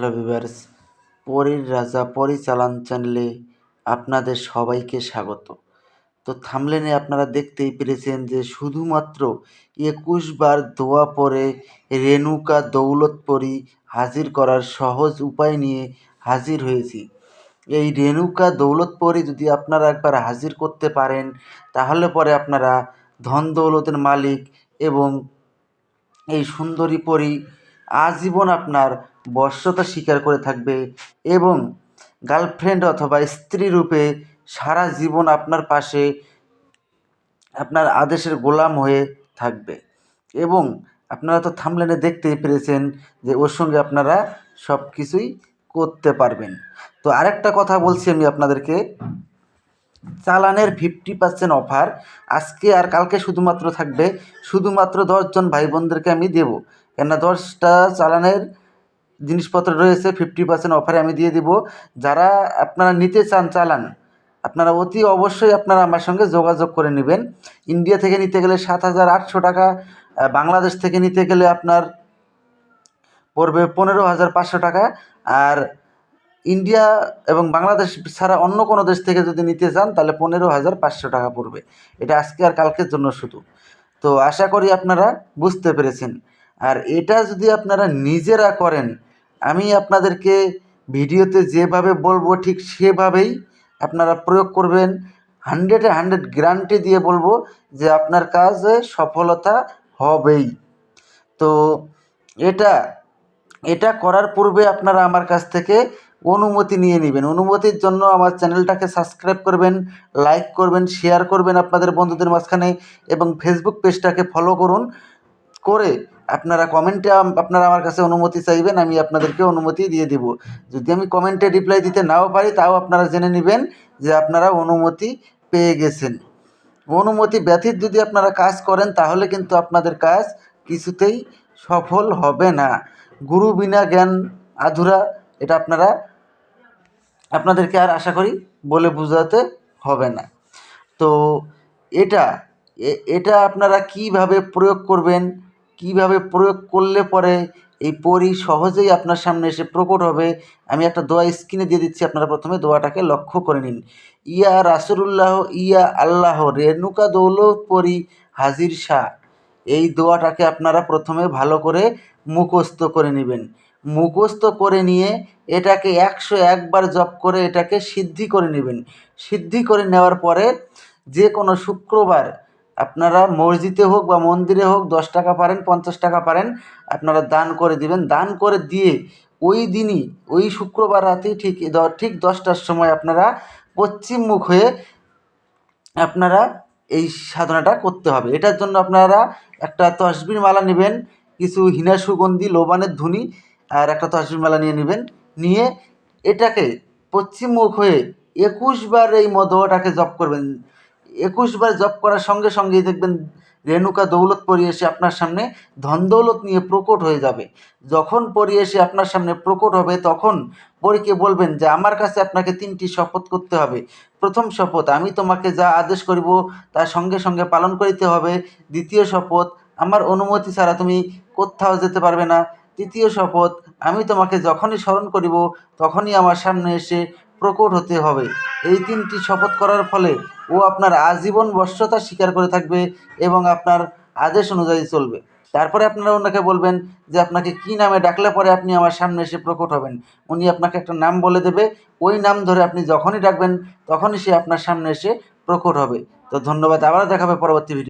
Hello viewers, পরীর রাজা পরিচালন চ্যানেলে আপনাদের সবাইকে স্বাগত। তো থাম্বনেলে আপনারা দেখতেই পেরেছেন যে শুধুমাত্র ২১ বার দোয়া পড়ে রেণুকা দৌলতপরি হাজির করার সহজ উপায় নিয়ে হাজির হয়েছি। এই রেণুকা দৌলতপরি যদি আপনারা একবার হাজির করতে পারেন, তাহলে পরে আপনারা ধন দৌলতের মালিক এবং এই সুন্দরী পরী আজীবন আপনার বশ্যতা স্বীকার করে থাকবে এবং গার্লফ্রেন্ড অথবা স্ত্রী রূপে সারা জীবন আপনার পাশে আপনার আদেশের গোলাম হয়ে থাকবে। এবং আপনারা তো থাম্বনেলে দেখতেই পেরেছেন যে ওর সঙ্গে আপনারা সব কিছুই করতে পারবেন। তো আরেকটা কথা বলছি আমি আপনাদেরকে, চালানের 50% অফার আজকে আর কালকে শুধুমাত্র থাকবে। শুধুমাত্র 10 জন ভাই বোনদেরকে আমি দেবো, কেননা 10টা চালানের জিনিসপত্র রয়েছে 50% অফারে আমি দিয়ে দিব। যারা আপনারা নিতে চান চালান, আপনারা অতি অবশ্যই আপনারা আমার সঙ্গে যোগাযোগ করে নেবেন। ইন্ডিয়া থেকে নিতে গেলে 7,800 টাকা, বাংলাদেশ থেকে নিতে গেলে আপনার পড়বে 15,500 টাকা। আর ইন্ডিয়া এবং বাংলাদেশ ছাড়া অন্য কোনো দেশ থেকে যদি নিতে চান তাহলে 15,500 টাকা পড়বে। এটা আজকে আর কালকের জন্য শুধু। তো আশা করি আপনারা বুঝতে পেরেছেন। আর এটা যদি আপনারা নিজেরা করেন, আমি আপনাদেরকে ভিডিওতে যেভাবে বলবো ঠিক সেভাবেই আপনারা প্রয়োগ করবেন। 100-এ 100 গ্যারান্টি দিয়ে বলবো যে আপনার কাজে সফলতা হবেই। তো এটা করার পূর্বে আপনারা আমার কাছ থেকে অনুমতি নিয়ে নেবেন। অনুমতির জন্য আমার চ্যানেলটাকে সাবস্ক্রাইব করবেন, লাইক করবেন, শেয়ার করবেন আপনাদের বন্ধুদের মাঝখানে এবং ফেসবুক পেজটাকে ফলো করুন। করে আপনারা কমেন্টে আপনারা আমার কাছে অনুমতি চাইবেন, আমি আপনাদেরকে অনুমতি দিয়ে দিব। যদি আমি কমেন্টে রিপ্লাই দিতে নাও পারি, তাও আপনারা জেনে নেবেন যে আপনারা অনুমতি পেয়ে গেছেন। অনুমতি ব্যতীত যদি আপনারা কাজ করেন তাহলে কিন্তু আপনাদের কাজ কিছুতেই সফল হবে না। গুরু বিনা জ্ঞান আধুরা, এটা আপনাদেরকে আর আশা করি বলে বোঝাতে হবে না। তো এটা আপনারা কিভাবে প্রয়োগ করবেন, কিভাবে প্রয়োগ করলে পরে এই পরী সহজেই আপনার সামনে এসে প্রকট হবে, আমি একটা দোয়া স্ক্রিনে দিয়ে দিচ্ছি। আপনারা প্রথমে দোয়াটাকে লক্ষ্য করে নিন। ইয়া রাসূলুল্লাহ ইয়া আল্লাহ রেণুকা দৌলতপরি হাজির শাহ। এই দোয়াটাকে আপনারা প্রথমে ভালো করে মুখস্থ করে নেবেন। মুখস্থ করে নিয়ে এটাকে 101 বার জপ করে এটাকে সিদ্ধি করে নেবেন। সিদ্ধি করে নেওয়ার পরে যে কোনো শুক্রবার আপনারা মসজিদে হোক বা মন্দিরে হোক 10 টাকা পারেন, 50 টাকা পারেন, আপনারা দান করে দিবেন। দান করে দিয়ে ওই দিনই, ওই শুক্রবার রাতেই ঠিক 10টার সময় আপনারা পশ্চিমমুখ হয়ে আপনারা এই সাধনাটা করতে হবে। এটার জন্য আপনারা একটা তসবির মালা নেবেন, কিছু হিনা সুগন্ধি লোবানের ধুনি আর একটা তসবির মালা নিয়ে নেবেন। নিয়ে এটাকে পশ্চিমমুখ হয়ে 21 বার এই দোয়াটাকে জপ করবেন। 21 বার জপ করার সঙ্গে সঙ্গেই দেখবেন রেণুকা দৌলতপরি এসে আপনার সামনে ধন দৌলত নিয়ে প্রকট হয়ে যাবে। যখন পরী এসে আপনার সামনে প্রকট হবে তখন পরীকে বলবেন যে আমার কাছে আপনাকে 3টি শপথ করতে হবে। প্রথম শপথ, আমি তোমাকে যা আদেশ করিব তা সঙ্গে সঙ্গে পালন করিতে হবে। দ্বিতীয় শপথ, আমার অনুমতি ছাড়া তুমি কোত্থাও যেতে পারবে না। তৃতীয় শপথ, আমি তোমাকে যখনই স্মরণ করিব তখনই আমার সামনে এসে প্রকট হতে হবে। এই 3টি শপথ করার ফলে ও আপনার আজীবন বশ্যতা স্বীকার করে থাকবে এবং আপনার আদেশ অনুযায়ী চলবে। তারপরে আপনারা ওনাকে বলবেন যে আপনাকে কী নামে ডাকলে পরে আপনি আমার সামনে এসে প্রকট হবেন। উনি আপনাকে একটা নাম বলে দেবে, ওই নাম ধরে আপনি যখনই ডাকবেন তখনই সে আপনার সামনে এসে প্রকট হবে। তো ধন্যবাদ, আবারও দেখা হবে পরবর্তী ভিডিও।